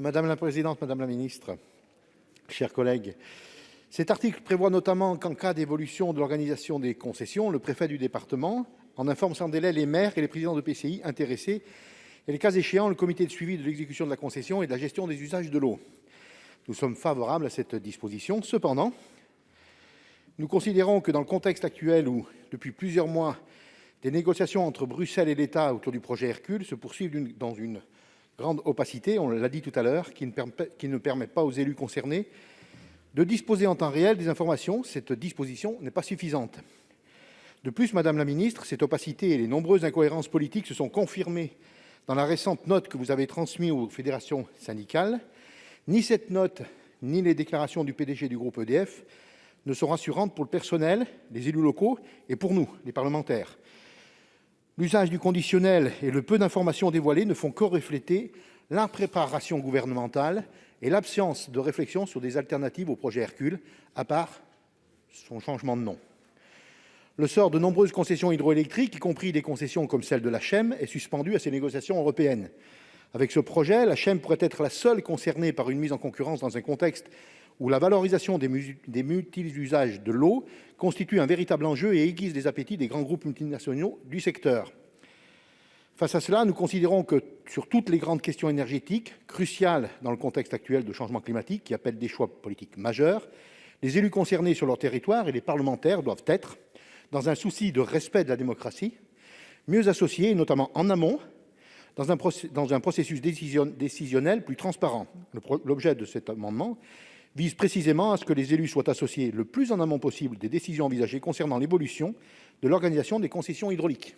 Madame la présidente, madame la ministre, chers collègues, cet article prévoit notamment qu'en cas d'évolution de l'organisation des concessions, le préfet du département en informe sans délai les maires et les présidents d'EPCI intéressés et, le cas échéant, le comité de suivi de l'exécution de la concession et de la gestion des usages de l'eau. Nous sommes favorables à cette disposition. Cependant, nous considérons que dans le contexte actuel où, depuis plusieurs mois, des négociations entre Bruxelles et l'État autour du projet Hercule se poursuivent dans une grande opacité, on l'a dit tout à l'heure, qui ne permet pas aux élus concernés de disposer en temps réel des informations, cette disposition n'est pas suffisante. De plus, madame la ministre, cette opacité et les nombreuses incohérences politiques se sont confirmées dans la récente note que vous avez transmise aux fédérations syndicales. Ni cette note, ni les déclarations du PDG du groupe EDF ne sont rassurantes pour le personnel, les élus locaux et pour nous, les parlementaires. L'usage du conditionnel et le peu d'informations dévoilées ne font que refléter l'impréparation gouvernementale et l'absence de réflexion sur des alternatives au projet Hercule, à part son changement de nom. Le sort de nombreuses concessions hydroélectriques, y compris des concessions comme celle de la CHEM, est suspendu à ces négociations européennes. Avec ce projet, la CHEM pourrait être la seule concernée par une mise en concurrence dans un contexte où la valorisation des multi-usages de l'eau constitue un véritable enjeu et aiguise les appétits des grands groupes multinationaux du secteur. Face à cela, nous considérons que sur toutes les grandes questions énergétiques, cruciales dans le contexte actuel de changement climatique qui appelle des choix politiques majeurs, les élus concernés sur leur territoire et les parlementaires doivent être, dans un souci de respect de la démocratie, mieux associés, notamment en amont, dans un processus décisionnel plus transparent. L'objet de cet amendement vise précisément à ce que les élus soient associés le plus en amont possible des décisions envisagées concernant l'évolution de l'organisation des concessions hydrauliques.